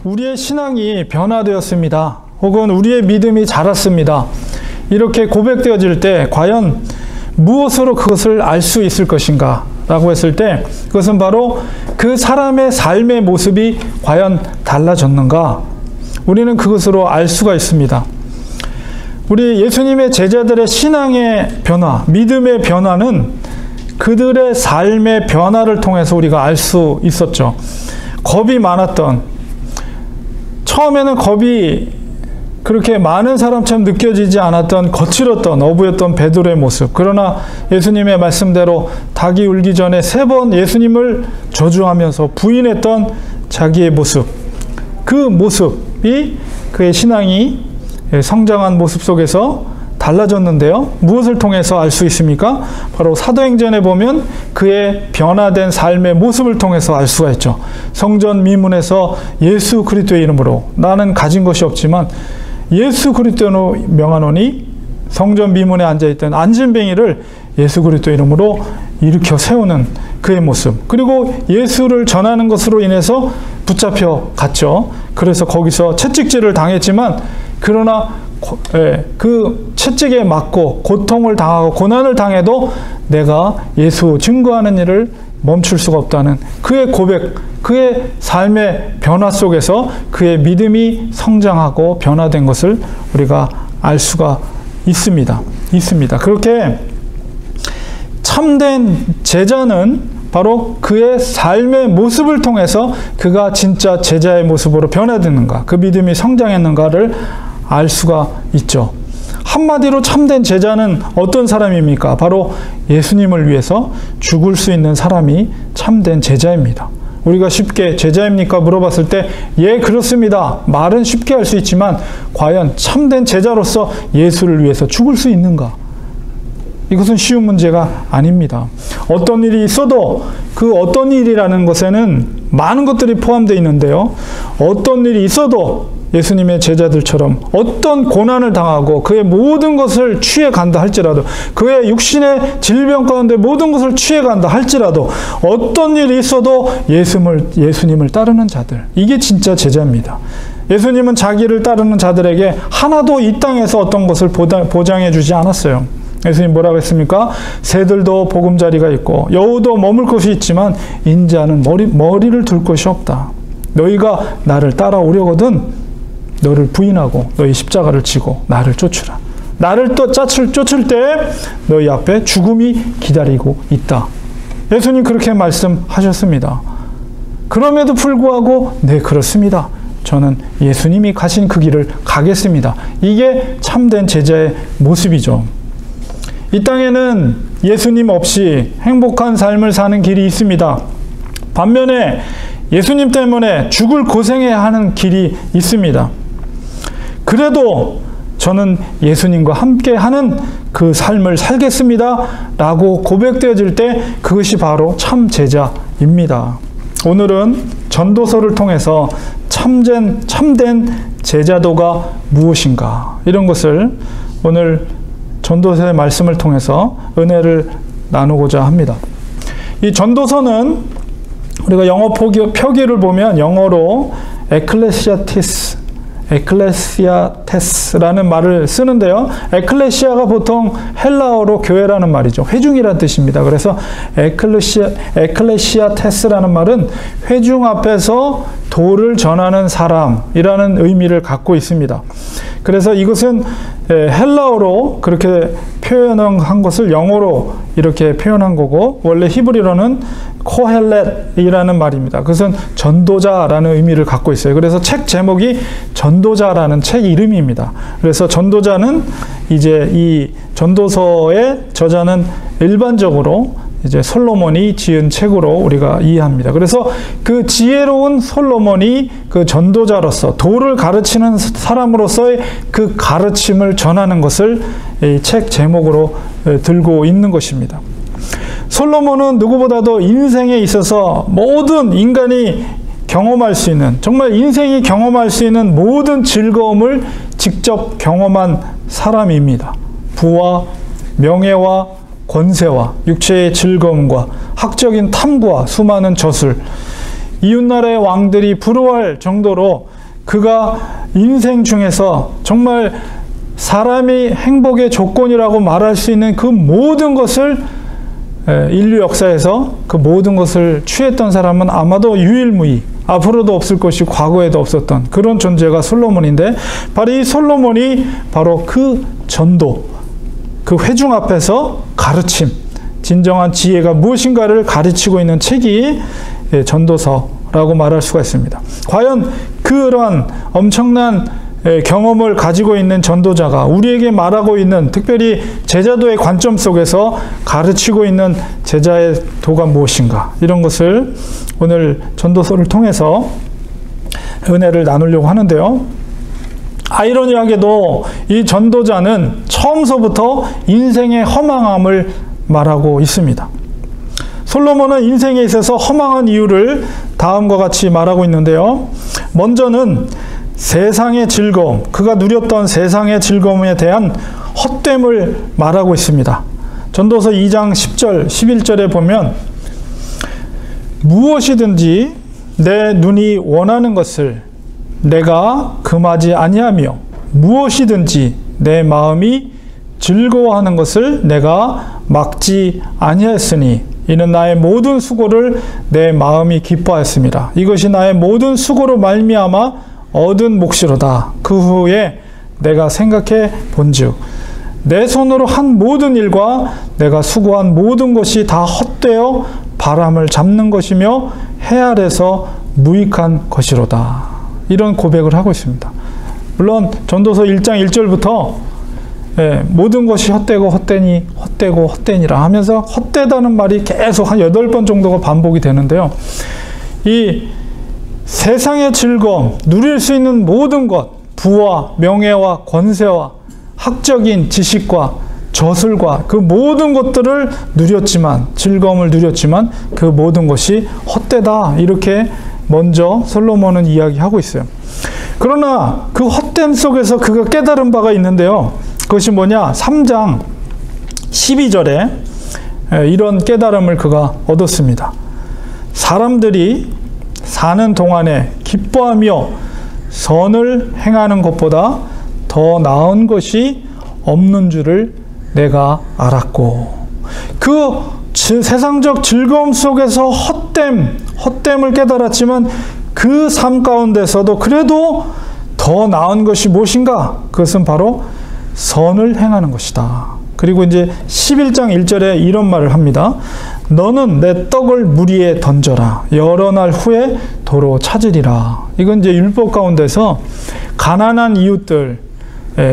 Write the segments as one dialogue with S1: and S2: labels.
S1: 우리의 신앙이 변화되었습니다. 혹은 우리의 믿음이 자랐습니다. 이렇게 고백되어질 때 과연 무엇으로 그것을 알 수 있을 것인가 라고 했을 때 그것은 바로 그 사람의 삶의 모습이 과연 달라졌는가, 우리는 그것으로 알 수가 있습니다. 우리 예수님의 제자들의 신앙의 변화, 믿음의 변화는 그들의 삶의 변화를 통해서 우리가 알 수 있었죠. 겁이 많았던, 처음에는 겁이 그렇게 많은 사람처럼 느껴지지 않았던 거칠었던 어부였던 베드로의 모습, 그러나 예수님의 말씀대로 닭이 울기 전에 3번 예수님을 저주하면서 부인했던 자기의 모습, 그 모습이 그의 신앙이 성장한 모습 속에서 달라졌는데요. 무엇을 통해서 알 수 있습니까? 바로 사도행전에 보면 그의 변화된 삶의 모습을 통해서 알 수가 있죠. 성전 미문에서 예수 그리스도의 이름으로 나는 가진 것이 없지만 예수 그리스도로 명하노니, 성전 미문에 앉아있던 안진뱅이를 예수 그리스도 이름으로 일으켜 세우는 그의 모습, 그리고 예수를 전하는 것으로 인해서 붙잡혀 갔죠. 그래서 거기서 채찍질을 당했지만 그러나 그 채찍에 맞고 고통을 당하고 고난을 당해도 내가 예수 증거하는 일을 멈출 수가 없다는 그의 고백, 그의 삶의 변화 속에서 그의 믿음이 성장하고 변화된 것을 우리가 알 수가 있습니다. 그렇게 참된 제자는 바로 그의 삶의 모습을 통해서 그가 진짜 제자의 모습으로 변화되는가, 그 믿음이 성장했는가를 알 수가 있죠. 한마디로 참된 제자는 어떤 사람입니까? 바로 예수님을 위해서 죽을 수 있는 사람이 참된 제자입니다. 우리가 쉽게 제자입니까? 물어봤을 때 예, 그렇습니다. 말은 쉽게 할 수 있지만 과연 참된 제자로서 예수를 위해서 죽을 수 있는가? 이것은 쉬운 문제가 아닙니다. 어떤 일이 있어도 그 어떤 일이라는 것에는 많은 것들이 포함되어 있는데요. 어떤 일이 있어도 예수님의 제자들처럼 어떤 고난을 당하고 그의 모든 것을 취해간다 할지라도, 그의 육신의 질병 가운데 모든 것을 취해간다 할지라도, 어떤 일이 있어도 예수님을 따르는 자들, 이게 진짜 제자입니다. 예수님은 자기를 따르는 자들에게 하나도 이 땅에서 어떤 것을 보장해 주지 않았어요. 예수님 뭐라고 했습니까? 새들도 보금자리가 있고 여우도 머물 곳이 있지만 인자는 머리를 둘 곳이 없다. 너희가 나를 따라오려거든 너를 부인하고 너희 십자가를 지고 나를 쫓으라. 나를 또 쫓을 때 너희 앞에 죽음이 기다리고 있다. 예수님 그렇게 말씀하셨습니다. 그럼에도 불구하고 네, 그렇습니다. 저는 예수님이 가신 그 길을 가겠습니다. 이게 참된 제자의 모습이죠. 이 땅에는 예수님 없이 행복한 삶을 사는 길이 있습니다. 반면에 예수님 때문에 죽을 고생해야 하는 길이 있습니다. 그래도 저는 예수님과 함께 하는 그 삶을 살겠습니다 라고 고백되어질 때 그것이 바로 참 제자입니다. 오늘은 전도서를 통해서 참된 제자도가 무엇인가, 이런 것을 오늘 전도서의 말씀을 통해서 은혜를 나누고자 합니다. 이 전도서는 우리가 영어 표기를 보면 영어로 에클레시아테스라는 말을 쓰는데요. 에클레시아가 보통 헬라어로 교회라는 말이죠. 회중이라는 뜻입니다. 그래서 에클레시아테스라는 말은 회중 앞에서 도를 전하는 사람이라는 의미를 갖고 있습니다. 그래서 이것은 헬라어로 그렇게 표현한 것을 영어로 이렇게 표현한 거고, 원래 히브리어로는 코헬렛이라는 말입니다. 그것은 전도자라는 의미를 갖고 있어요. 그래서 책 제목이 전도자라는 책 이름입니다. 그래서 전도자는 이제 이 전도서의 저자는 일반적으로 이제 솔로몬이 지은 책으로 우리가 이해합니다. 그래서 그 지혜로운 솔로몬이 그 전도자로서 도를 가르치는 사람으로서의 그 가르침을 전하는 것을 이 책 제목으로 들고 있는 것입니다. 솔로몬은 누구보다도 인생에 있어서 모든 인간이 경험할 수 있는, 정말 인생이 경험할 수 있는 모든 즐거움을 직접 경험한 사람입니다. 부와 명예와 권세와 육체의 즐거움과 학적인 탐구와 수많은 저술, 이웃나라의 왕들이 부러워할 정도로 그가 인생 중에서 정말 사람이 행복의 조건이라고 말할 수 있는 그 모든 것을 인류 역사에서 그 모든 것을 취했던 사람은 아마도 유일무이, 앞으로도 없을 것이 과거에도 없었던 그런 존재가 솔로몬인데, 바로 이 솔로몬이 바로 그 전도, 그 회중 앞에서 가르침, 진정한 지혜가 무엇인가를 가르치고 있는 책이 전도서라고 말할 수가 있습니다. 과연 그러한 엄청난 경험을 가지고 있는 전도자가 우리에게 말하고 있는, 특별히 제자도의 관점 속에서 가르치고 있는 제자의 도가 무엇인가, 이런 것을 오늘 전도서를 통해서 은혜를 나누려고 하는데요. 아이러니하게도 이 전도자는 처음서부터 인생의 허망함을 말하고 있습니다. 솔로몬은 인생에 있어서 허망한 이유를 다음과 같이 말하고 있는데요. 먼저는 세상의 즐거움, 그가 누렸던 세상의 즐거움에 대한 헛됨을 말하고 있습니다. 전도서 2장 10절, 11절에 보면 무엇이든지 내 눈이 원하는 것을 내가 금하지 아니하며 무엇이든지 내 마음이 즐거워하는 것을 내가 막지 아니하였으니 이는 나의 모든 수고를 내 마음이 기뻐하였습니다. 이것이 나의 모든 수고로 말미암아 얻은 몫이로다. 그 후에 내가 생각해 본즉 내 손으로 한 모든 일과 내가 수고한 모든 것이 다 헛되어 바람을 잡는 것이며 해 아래서 무익한 것이로다. 이런 고백을 하고 있습니다. 물론 전도서 1장 1절부터 모든 것이 헛되고 헛되니 헛되고 헛되니라 하면서 헛되다는 말이 계속 한 8번 정도가 반복이 되는데요. 이 세상의 즐거움, 누릴 수 있는 모든 것, 부와 명예와 권세와 학적인 지식과 저술과 그 모든 것들을 누렸지만, 즐거움을 누렸지만 그 모든 것이 헛되다, 이렇게 먼저 솔로몬은 이야기하고 있어요. 그러나 그 헛됨 속에서 그가 깨달은 바가 있는데요. 그것이 뭐냐? 3장 12절에 이런 깨달음을 그가 얻었습니다. 사람들이 사는 동안에 기뻐하며 선을 행하는 것보다 더 나은 것이 없는 줄을 내가 알았고, 그 세상적 즐거움 속에서 헛됨을 깨달았지만 그 삶 가운데서도 그래도 더 나은 것이 무엇인가? 그것은 바로 선을 행하는 것이다. 그리고 이제 11장 1절에 이런 말을 합니다. 너는 내 떡을 무리에 던져라. 여러 날 후에 도로 찾으리라. 이건 이제 율법 가운데서 가난한 이웃들,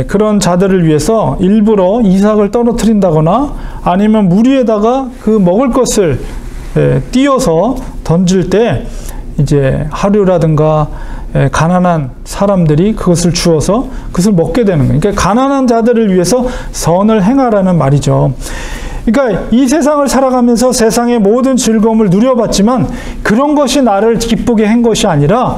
S1: 그런 자들을 위해서 일부러 이삭을 떨어뜨린다거나 아니면 무리에다가 그 먹을 것을 띄어서 던질 때 이제 하류라든가 가난한 사람들이 그것을 주어서 그것을 먹게 되는 거예요. 그러니까 가난한 자들을 위해서 선을 행하라는 말이죠. 그러니까 이 세상을 살아가면서 세상의 모든 즐거움을 누려봤지만 그런 것이 나를 기쁘게 한 것이 아니라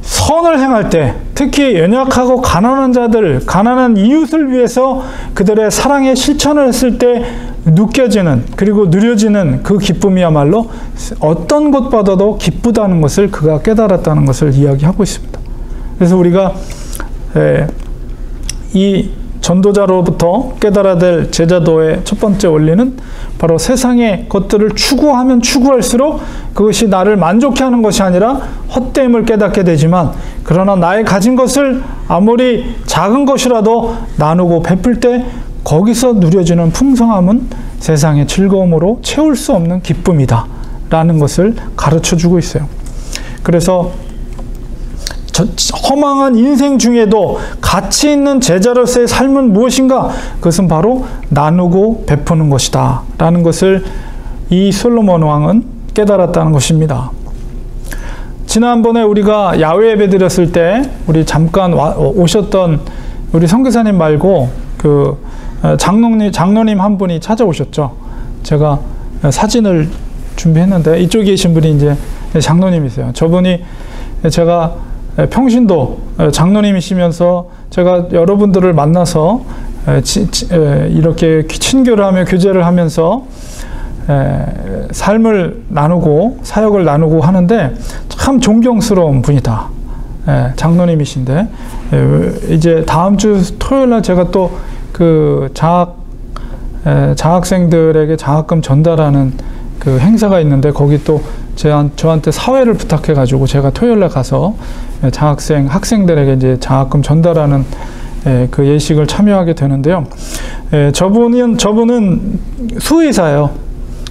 S1: 선을 행할 때, 특히 연약하고 가난한 자들, 가난한 이웃을 위해서 그들의 사랑의 실천을 했을 때 느껴지는, 그리고 누려지는 그 기쁨이야말로 어떤 것보다도 기쁘다는 것을 그가 깨달았다는 것을 이야기하고 있습니다. 그래서 우리가 이 전도자로부터 깨달아야 될 제자도의 첫 번째 원리는 바로 세상의 것들을 추구하면 추구할수록 그것이 나를 만족해 하는 것이 아니라 헛됨을 깨닫게 되지만, 그러나 나의 가진 것을 아무리 작은 것이라도 나누고 베풀 때 거기서 누려지는 풍성함은 세상의 즐거움으로 채울 수 없는 기쁨이다 라는 것을 가르쳐주고 있어요. 그래서 허망한 인생 중에도 가치 있는 제자로서의 삶은 무엇인가? 그것은 바로 나누고 베푸는 것이다 라는 것을 이 솔로몬 왕은 깨달았다는 것입니다. 지난번에 우리가 야외 예배 드렸을 때 우리 잠깐 오셨던 우리 선교사님 말고 그 장로님 한 분이 찾아오셨죠. 제가 사진을 준비했는데 이쪽에 계신 분이 이제 장로님이세요. 저분이 제가 평신도 장로님이시면서 제가 여러분들을 만나서 이렇게 친교를 하며 교제를 하면서 삶을 나누고 사역을 나누고 하는데 참 존경스러운 분이다. 장로님이신데, 이제 다음 주 토요일 날 제가 또 그 장학생들에게 장학금 전달하는 그 행사가 있는데, 거기 또 저한테 사회를 부탁해가지고 제가 토요일 날 가서 학생들에게 이제 장학금 전달하는 그 예식을 참여하게 되는데요. 저분은 수의사예요.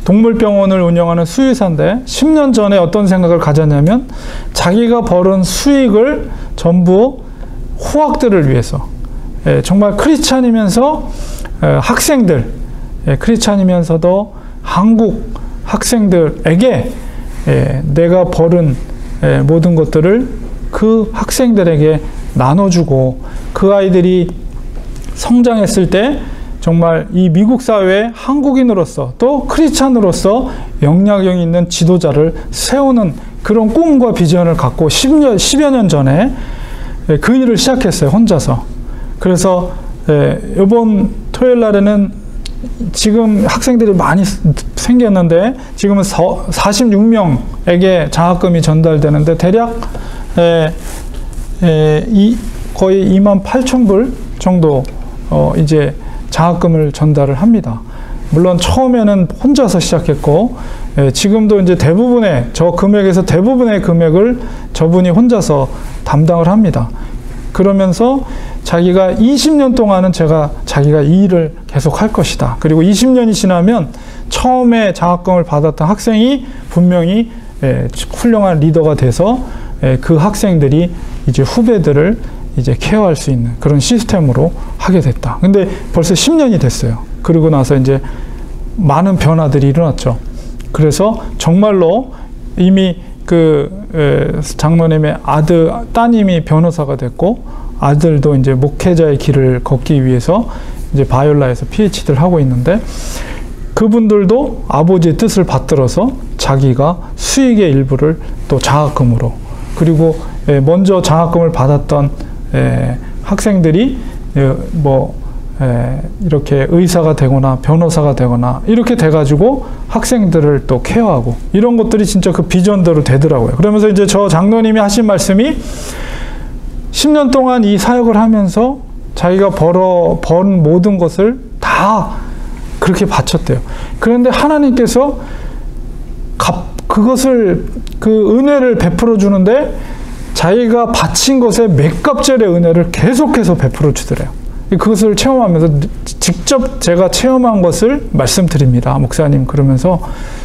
S1: 동물병원을 운영하는 수의사인데 10년 전에 어떤 생각을 가졌냐면, 자기가 벌은 수익을 전부 후학들을 위해서, 정말 크리스찬이면서 학생들, 크리스찬이면서도 한국 학생들에게 내가 벌은 모든 것들을 그 학생들에게 나눠주고, 그 아이들이 성장했을 때 정말 이 미국 사회에 한국인으로서 또 크리스찬으로서 영향력 있는 지도자를 세우는 그런 꿈과 비전을 갖고 10여 년 전에 그 일을 시작했어요, 혼자서. 그래서 이번 토요일 날에는 지금 학생들이 많이 생겼는데, 지금은 46명에게 장학금이 전달되는데, 대략 거의 28,000불 정도 이제 장학금을 전달을 합니다. 물론 처음에는 혼자서 시작했고, 지금도 이제 대부분의, 저 금액에서 대부분의 금액을 저분이 혼자서 담당을 합니다. 그러면서 자기가 20년 동안은 자기가 이 일을 계속 할 것이다. 그리고 20년이 지나면 처음에 장학금을 받았던 학생이 분명히 훌륭한 리더가 돼서 그 학생들이 이제 후배들을 이제 케어할 수 있는 그런 시스템으로 하게 됐다. 근데 벌써 10년이 됐어요. 그러고 나서 이제 많은 변화들이 일어났죠. 그래서 정말로 이미 그 장로님의 따님이 변호사가 됐고, 아들도 이제 목회자의 길을 걷기 위해서 이제 바이올라에서 PhD를 하고 있는데, 그분들도 아버지의 뜻을 받들어서 자기가 수익의 일부를 또 장학금으로, 그리고 먼저 장학금을 받았던 학생들이 이렇게 의사가 되거나 변호사가 되거나 이렇게 돼가지고 학생들을 또 케어하고, 이런 것들이 진짜 그 비전대로 되더라고요. 그러면서 이제 저 장로님이 하신 말씀이, 10년 동안 이 사역을 하면서 자기가 번 모든 것을 다 그렇게 바쳤대요. 그런데 하나님께서 그것을, 그 은혜를 베풀어 주는데, 자기가 바친 것에 몇 값절의 은혜를 계속해서 베풀어 주더래요. 그것을 체험하면서 직접 제가 체험한 것을 말씀드립니다, 목사님. 그러면서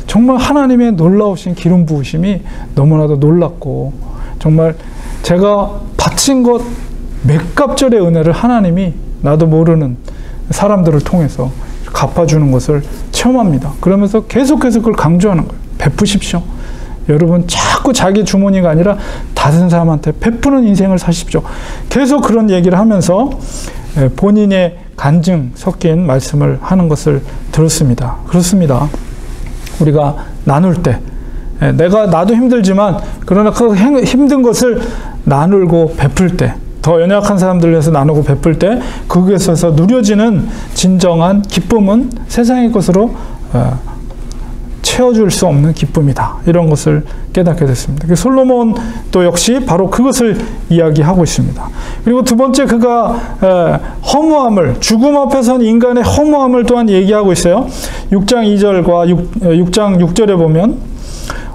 S1: 정말 하나님의 놀라우신 기름 부으심이 너무나도 놀랍고, 정말 제가 바친 것 몇 값절의 은혜를 하나님이 나도 모르는 사람들을 통해서 갚아주는 것을 체험합니다. 그러면서 계속해서 그걸 강조하는 거예요. 베푸십시오. 여러분 자꾸 자기 주머니가 아니라 다른 사람한테 베푸는 인생을 사십시오. 계속 그런 얘기를 하면서 본인의 간증 섞인 말씀을 하는 것을 들었습니다. 그렇습니다. 우리가 나눌 때, 나도 힘들지만 그러나 그 힘든 것을 나누고 베풀 때, 더 연약한 사람들을 위해서 나누고 베풀 때, 그것에서 누려지는 진정한 기쁨은 세상의 것으로 채워줄 수 없는 기쁨이다. 이런 것을 깨닫게 됐습니다. 솔로몬도 역시 바로 그것을 이야기하고 있습니다. 그리고 두 번째, 그가 허무함을, 죽음 앞에선 인간의 허무함을 또한 얘기하고 있어요. 6장 2절과 6장 6절에 보면,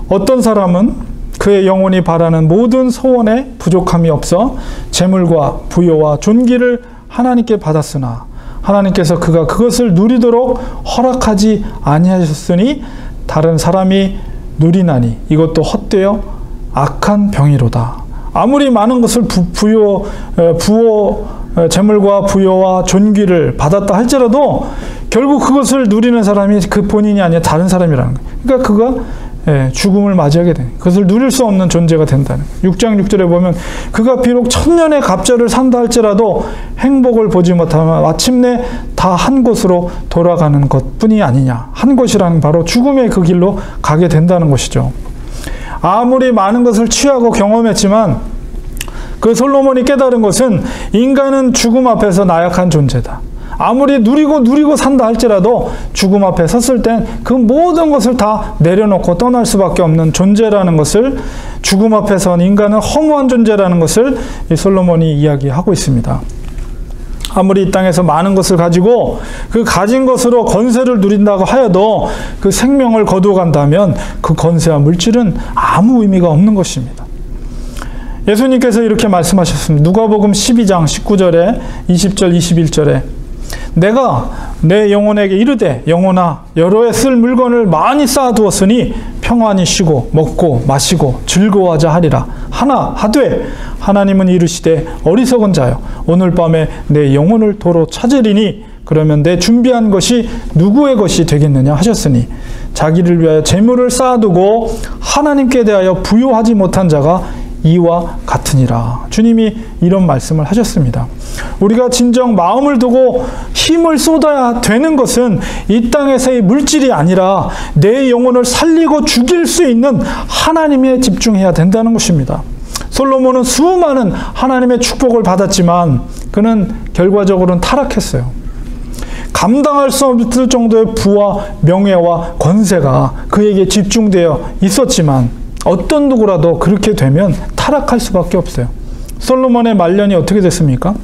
S1: 어떤 사람은 그의 영혼이 바라는 모든 소원에 부족함이 없어 재물과 부요와 존귀를 하나님께 받았으나 하나님께서 그가 그것을 누리도록 허락하지 아니하셨으니 다른 사람이 누리나니 이것도 헛되어 악한 병이로다. 아무리 많은 것을 재물과 부요와 존귀를 받았다 할지라도 결국 그것을 누리는 사람이 그 본인이 아니라 다른 사람이라는 거예요. 그러니까 그가 죽음을 맞이하게 되는, 그것을 누릴 수 없는 존재가 된다는 거예요. 6장 6절에 보면 그가 비록 1000년의 갑절을 산다 할지라도 행복을 보지 못하면 마침내 다 한 곳으로 돌아가는 것뿐이 아니냐. 한 곳이라는 바로 죽음의 그 길로 가게 된다는 것이죠. 아무리 많은 것을 취하고 경험했지만 그 솔로몬이 깨달은 것은 인간은 죽음 앞에서 나약한 존재다. 아무리 누리고 산다 할지라도 죽음 앞에 섰을 땐 그 모든 것을 다 내려놓고 떠날 수밖에 없는 존재라는 것을, 죽음 앞에 선 인간은 허무한 존재라는 것을 이 솔로몬이 이야기하고 있습니다. 아무리 이 땅에서 많은 것을 가지고 그 가진 것으로 권세를 누린다고 하여도 그 생명을 거두어간다면 그 권세와 물질은 아무 의미가 없는 것입니다. 예수님께서 이렇게 말씀하셨습니다. 누가복음 12장 19절에 20절 21절에 내가 내 영혼에게 이르되 영혼아 여러 해 쓸 물건을 많이 쌓아두었으니 평안히 쉬고 먹고 마시고 즐거워하자 하리라 하나 하되 하나님은 이르시되 어리석은 자여 오늘 밤에 내 영혼을 도로 찾으리니 그러면 내 준비한 것이 누구의 것이 되겠느냐 하셨으니 자기를 위하여 재물을 쌓아두고 하나님께 대하여 부요하지 못한 자가 이와 같으니라. 주님이 이런 말씀을 하셨습니다. 우리가 진정 마음을 두고 힘을 쏟아야 되는 것은 이 땅에서의 물질이 아니라 내 영혼을 살리고 죽일 수 있는 하나님에 집중해야 된다는 것입니다. 솔로몬은 수많은 하나님의 축복을 받았지만 그는 결과적으로는 타락했어요. 감당할 수 없을 정도의 부와 명예와 권세가 그에게 집중되어 있었지만 어떤 누구라도 그렇게 되면 타락할 수밖에 없어요. 솔로몬의 말년이 어떻게 됐습니까?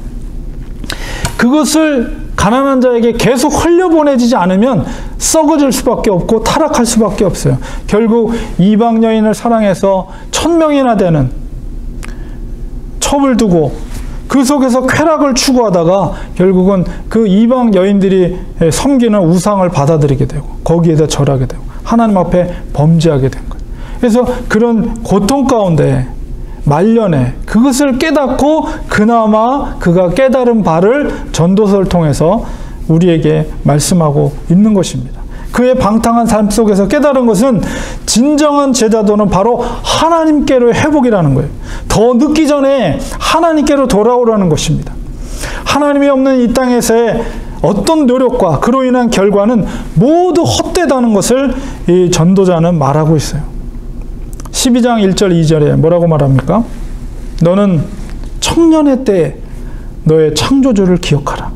S1: 그것을 가난한 자에게 계속 흘려보내지지 않으면 썩어질 수밖에 없고 타락할 수밖에 없어요. 결국 이방 여인을 사랑해서 1000명이나 되는 첩을 두고 그 속에서 쾌락을 추구하다가 결국은 그 이방 여인들이 섬기는 우상을 받아들이게 되고 거기에다 절하게 되고 하나님 앞에 범죄하게 된 거예요. 그래서 그런 고통 가운데 말년에 그것을 깨닫고 그나마 그가 깨달은 바를 전도서를 통해서 우리에게 말씀하고 있는 것입니다. 그의 방탕한 삶 속에서 깨달은 것은 진정한 제자도는 바로 하나님께로의 회복이라는 거예요. 더 늦기 전에 하나님께로 돌아오라는 것입니다. 하나님이 없는 이 땅에서의 어떤 노력과 그로 인한 결과는 모두 헛되다는 것을 이 전도자는 말하고 있어요. 12장 1절 2절에 뭐라고 말합니까? 너는 청년의 때에 너의 창조주를 기억하라.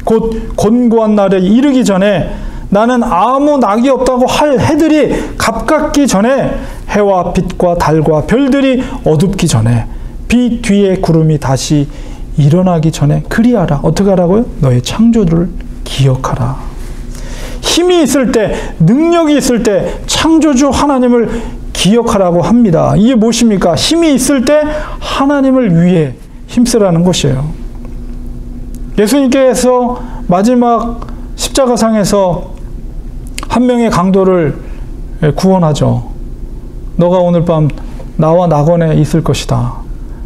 S1: 곧 곤고한 날에 이르기 전에 나는 아무 낙이 없다고 할 해들이 갑갑기 전에 해와 빛과 달과 별들이 어둡기 전에 빛 뒤에 구름이 다시 일어나기 전에 그리하라. 어떻게 하라고요? 너의 창조주를 기억하라. 힘이 있을 때, 능력이 있을 때 창조주 하나님을 기억하라고 합니다. 이게 무엇입니까? 힘이 있을 때 하나님을 위해 힘쓰라는 것이에요. 예수님께서 마지막 십자가상에서 한 명의 강도를 구원하죠. 너가 오늘 밤 나와 낙원에 있을 것이다.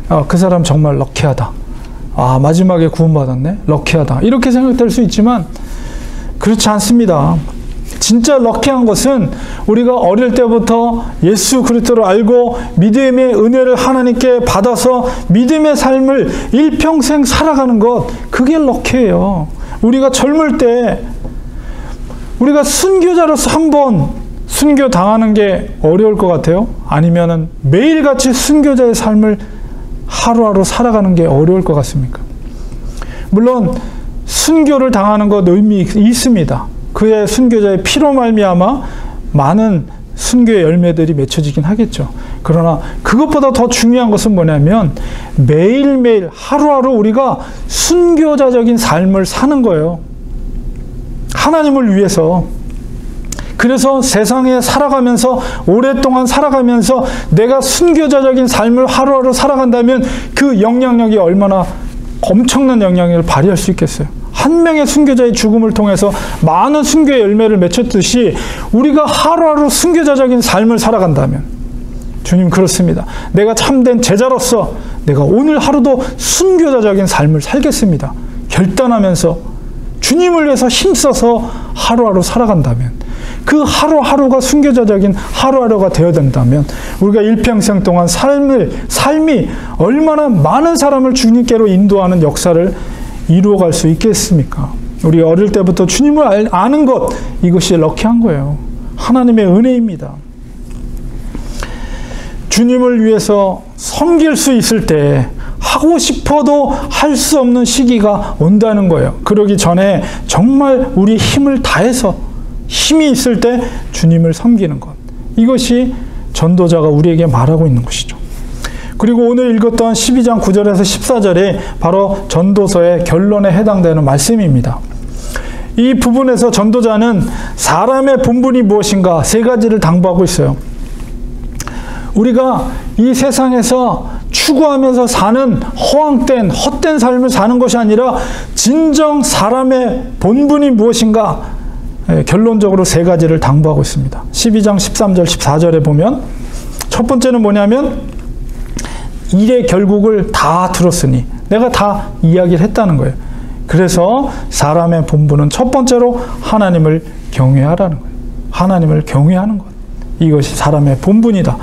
S1: 아, 그 사람 정말 럭키하다. 아, 마지막에 구원받았네? 럭키하다. 이렇게 생각될 수 있지만 그렇지 않습니다. 진짜 럭키한 것은 우리가 어릴 때부터 예수 그리스도를 알고 믿음의 은혜를 하나님께 받아서 믿음의 삶을 일평생 살아가는 것, 그게 럭키예요. 우리가 젊을 때 우리가 순교자로서 한번 순교 당하는 게 어려울 것 같아요? 아니면은 매일같이 순교자의 삶을 하루하루 살아가는 게 어려울 것 같습니까? 물론 순교를 당하는 것 의미 있습니다. 그의 순교자의 피로 말미암아 많은 순교의 열매들이 맺혀지긴 하겠죠. 그러나 그것보다 더 중요한 것은 뭐냐면 매일매일 하루하루 우리가 순교자적인 삶을 사는 거예요. 하나님을 위해서. 그래서 세상에 살아가면서 오랫동안 살아가면서 내가 순교자적인 삶을 하루하루 살아간다면 그 영향력이 얼마나 엄청난 영향력을 발휘할 수 있겠어요. 한 명의 순교자의 죽음을 통해서 많은 순교의 열매를 맺혔듯이 우리가 하루하루 순교자적인 삶을 살아간다면, 주님 그렇습니다. 내가 참된 제자로서 내가 오늘 하루도 순교자적인 삶을 살겠습니다. 결단하면서 주님을 위해서 힘써서 하루하루 살아간다면, 그 하루하루가 순교자적인 하루하루가 되어야 된다면 우리가 일평생 동안 삶이 얼마나 많은 사람을 주님께로 인도하는 역사를 이루어갈 수 있겠습니까? 우리 어릴 때부터 주님을 아는 것, 이것이 럭키한 거예요. 하나님의 은혜입니다. 주님을 위해서 섬길 수 있을 때 하고 싶어도 할 수 없는 시기가 온다는 거예요. 그러기 전에 정말 우리 힘을 다해서 힘이 있을 때 주님을 섬기는 것. 이것이 전도자가 우리에게 말하고 있는 것이죠. 그리고 오늘 읽었던 12장 9절에서 14절이 바로 전도서의 결론에 해당되는 말씀입니다. 이 부분에서 전도자는 사람의 본분이 무엇인가 세 가지를 당부하고 있어요. 우리가 이 세상에서 추구하면서 사는 허황된 헛된 삶을 사는 것이 아니라 진정 사람의 본분이 무엇인가 결론적으로 세 가지를 당부하고 있습니다. 12장 13절 14절에 보면 첫 번째는 뭐냐면 일의 결국을 다 들었으니 내가 다 이야기를 했다는 거예요. 그래서 사람의 본분은 첫 번째로 하나님을 경외하라는 거예요. 하나님을 경외하는 것. 이것이 사람의 본분이다.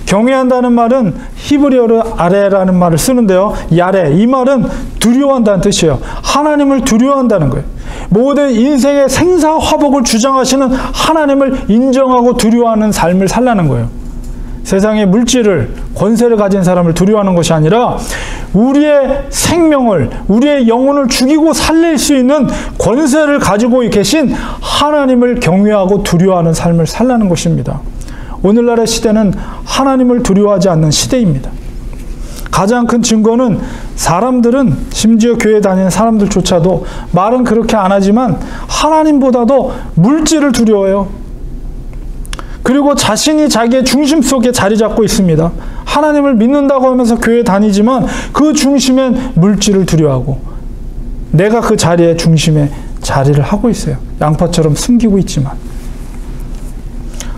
S1: 경외한다는 말은 히브리어로 아레라는 말을 쓰는데요. 야레, 이 말은 두려워한다는 뜻이에요. 하나님을 두려워한다는 거예요. 모든 인생의 생사화복을 주장하시는 하나님을 인정하고 두려워하는 삶을 살라는 거예요. 세상의 물질을, 권세를 가진 사람을 두려워하는 것이 아니라 우리의 생명을, 우리의 영혼을 죽이고 살릴 수 있는 권세를 가지고 계신 하나님을 경외하고 두려워하는 삶을 살라는 것입니다. 오늘날의 시대는 하나님을 두려워하지 않는 시대입니다. 가장 큰 증거는 사람들은, 심지어 교회 다니는 사람들조차도 말은 그렇게 안 하지만 하나님보다도 물질을 두려워해요. 그리고 자신이 자기의 중심 속에 자리 잡고 있습니다. 하나님을 믿는다고 하면서 교회 다니지만 그 중심엔 물질을 두려워하고 내가 그 자리에 중심에 자리를 하고 있어요. 양파처럼 숨기고 있지만.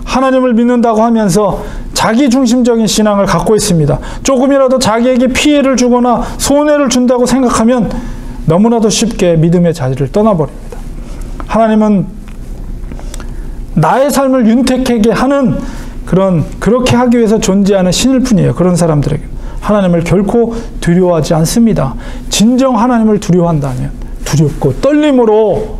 S1: 하나님을 믿는다고 하면서 자기 중심적인 신앙을 갖고 있습니다. 조금이라도 자기에게 피해를 주거나 손해를 준다고 생각하면 너무나도 쉽게 믿음의 자리를 떠나버립니다. 하나님은 나의 삶을 윤택하게 하는 그렇게 하기 위해서 존재하는 신일 뿐이에요. 그런 사람들에게 하나님을 결코 두려워하지 않습니다. 진정 하나님을 두려워한다면 두렵고 떨림으로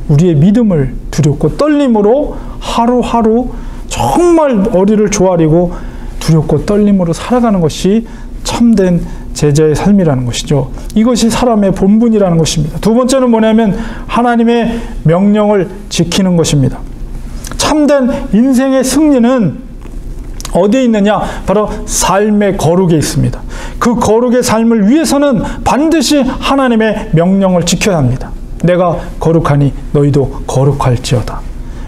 S1: 우리의 믿음을 두렵고 떨림으로 하루하루 정말 머리를 조아리고 두렵고 떨림으로 살아가는 것이 참된 제자의 삶이라는 것이죠. 이것이 사람의 본분이라는 것입니다. 두 번째는 뭐냐면 하나님의 명령을 지키는 것입니다. 참된 인생의 승리는 어디에 있느냐? 바로 삶의 거룩에 있습니다. 그 거룩의 삶을 위해서는 반드시 하나님의 명령을 지켜야 합니다. 내가 거룩하니 너희도 거룩할지어다.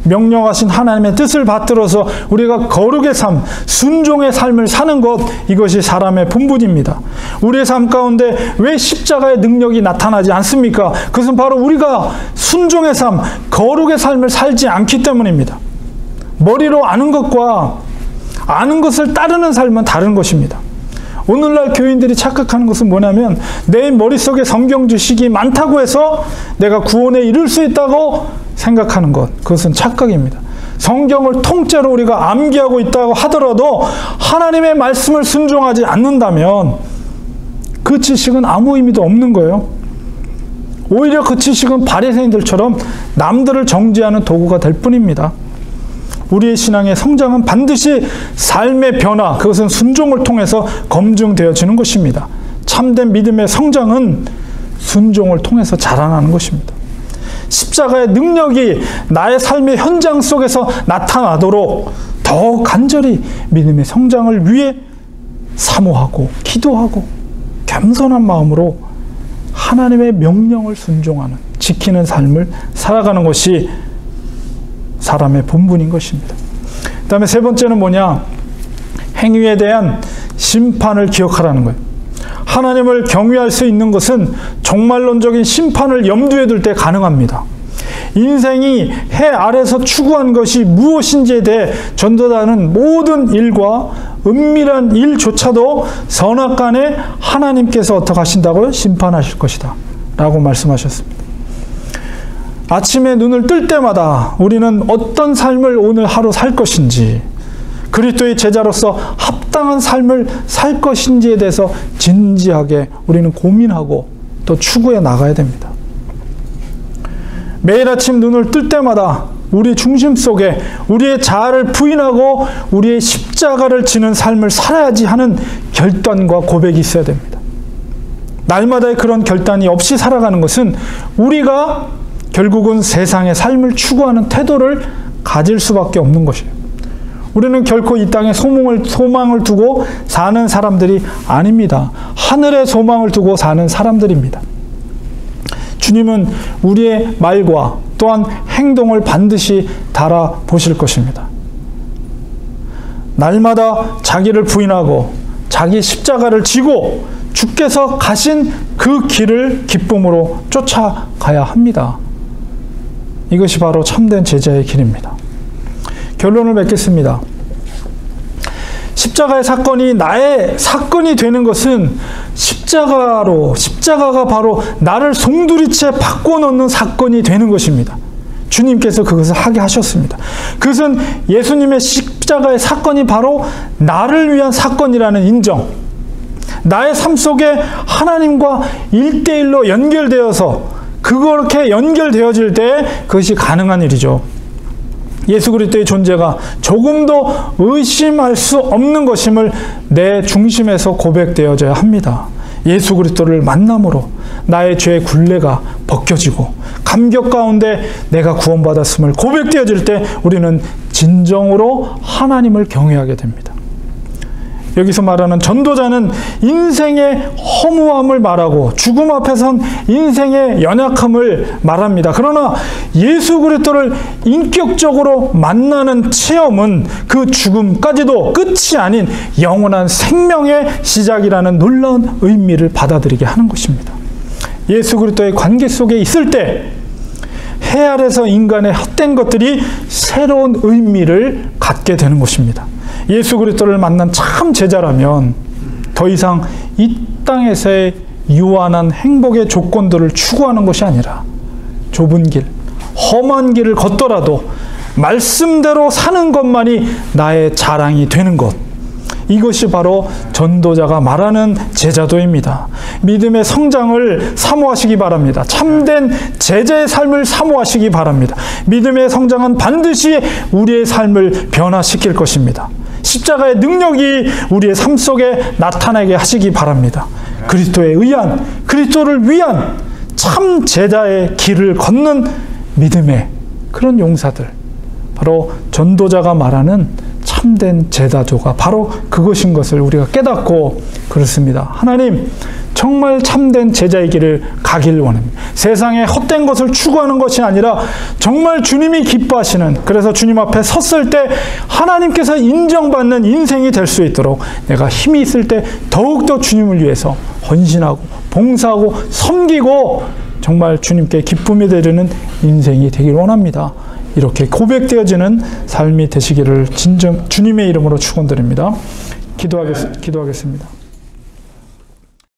S1: 명령하신 하나님의 뜻을 받들어서 우리가 거룩의 삶, 순종의 삶을 사는 것, 이것이 사람의 본분입니다. 우리의 삶 가운데 왜 십자가의 능력이 나타나지 않습니까? 그것은 바로 우리가 순종의 삶, 거룩의 삶을 살지 않기 때문입니다. 머리로 아는 것과 아는 것을 따르는 삶은 다른 것입니다. 오늘날 교인들이 착각하는 것은 뭐냐면 내 머릿속에 성경 지식이 많다고 해서 내가 구원에 이를 수 있다고 생각하는 것, 그것은 착각입니다. 성경을 통째로 우리가 암기하고 있다고 하더라도 하나님의 말씀을 순종하지 않는다면 그 지식은 아무 의미도 없는 거예요. 오히려 그 지식은 바리새인들처럼 남들을 정죄하는 도구가 될 뿐입니다. 우리의 신앙의 성장은 반드시 삶의 변화, 그것은 순종을 통해서 검증되어지는 것입니다. 참된 믿음의 성장은 순종을 통해서 자라나는 것입니다. 십자가의 능력이 나의 삶의 현장 속에서 나타나도록 더 간절히 믿음의 성장을 위해 사모하고 기도하고 겸손한 마음으로 하나님의 명령을 순종하는, 지키는 삶을 살아가는 것이 사람의 본분인 것입니다. 그 다음에 세 번째는 뭐냐? 행위에 대한 심판을 기억하라는 거예요. 하나님을 경외할 수 있는 것은 종말론적인 심판을 염두에 둘 때 가능합니다. 인생이 해 아래서 추구한 것이 무엇인지에 대해 전도자는 모든 일과 은밀한 일조차도 선악간에 하나님께서 어떻게 하신다고요? 심판하실 것이다 라고 말씀하셨습니다. 아침에 눈을 뜰 때마다 우리는 어떤 삶을 오늘 하루 살 것인지, 그리스도의 제자로서 합당한 삶을 살 것인지에 대해서 진지하게 우리는 고민하고 또 추구해 나가야 됩니다. 매일 아침 눈을 뜰 때마다 우리 중심 속에 우리의 자아를 부인하고 우리의 십자가를 지는 삶을 살아야지 하는 결단과 고백이 있어야 됩니다. 날마다의 그런 결단이 없이 살아가는 것은 우리가 결국은 세상의 삶을 추구하는 태도를 가질 수밖에 없는 것이에요. 우리는 결코 이 땅에 소망을 두고 사는 사람들이 아닙니다. 하늘에 소망을 두고 사는 사람들입니다. 주님은 우리의 말과 또한 행동을 반드시 달아보실 것입니다. 날마다 자기를 부인하고 자기 십자가를 지고 주께서 가신 그 길을 기쁨으로 쫓아가야 합니다. 이것이 바로 참된 제자의 길입니다. 결론을 맺겠습니다. 십자가의 사건이 나의 사건이 되는 것은 십자가가 바로 나를 송두리째 바꿔놓는 사건이 되는 것입니다. 주님께서 그것을 하게 하셨습니다. 그것은 예수님의 십자가의 사건이 바로 나를 위한 사건이라는 인정, 나의 삶 속에 하나님과 1대1로 연결되어서 그렇게 연결되어질 때 그것이 가능한 일이죠. 예수 그리스도의 존재가 조금도 의심할 수 없는 것임을 내 중심에서 고백되어져야 합니다. 예수 그리스도를 만남으로 나의 죄의 굴레가 벗겨지고 감격 가운데 내가 구원받았음을 고백되어질 때 우리는 진정으로 하나님을 경외하게 됩니다. 여기서 말하는 전도자는 인생의 허무함을 말하고 죽음 앞에선 인생의 연약함을 말합니다. 그러나 예수 그리스도를 인격적으로 만나는 체험은 그 죽음까지도 끝이 아닌 영원한 생명의 시작이라는 놀라운 의미를 받아들이게 하는 것입니다. 예수 그리스도의 관계 속에 있을 때 해 아래서 인간의 헛된 것들이 새로운 의미를 갖게 되는 것입니다. 예수 그리스도를 만난 참 제자라면 더 이상 이 땅에서의 유한한 행복의 조건들을 추구하는 것이 아니라 좁은 길, 험한 길을 걷더라도 말씀대로 사는 것만이 나의 자랑이 되는 것, 이것이 바로 전도자가 말하는 제자도입니다. 믿음의 성장을 사모하시기 바랍니다. 참된 제자의 삶을 사모하시기 바랍니다. 믿음의 성장은 반드시 우리의 삶을 변화시킬 것입니다. 십자가의 능력이 우리의 삶 속에 나타나게 하시기 바랍니다. 그리스도에 의한, 그리스도를 위한 참 제자의 길을 걷는 믿음의 그런 용사들, 바로 전도자가 말하는 참된 제자도가 바로 그것인 것을 우리가 깨닫고 그렇습니다. 하나님, 정말 참된 제자의 길을 가길 원합니다. 세상에 헛된 것을 추구하는 것이 아니라 정말 주님이 기뻐하시는, 그래서 주님 앞에 섰을 때 하나님께서 인정받는 인생이 될 수 있도록 내가 힘이 있을 때 더욱더 주님을 위해서 헌신하고 봉사하고 섬기고 정말 주님께 기쁨이 되는 인생이 되길 원합니다. 이렇게 고백되어지는 삶이 되시기를 진정 주님의 이름으로 축원드립니다. 기도하겠습니다.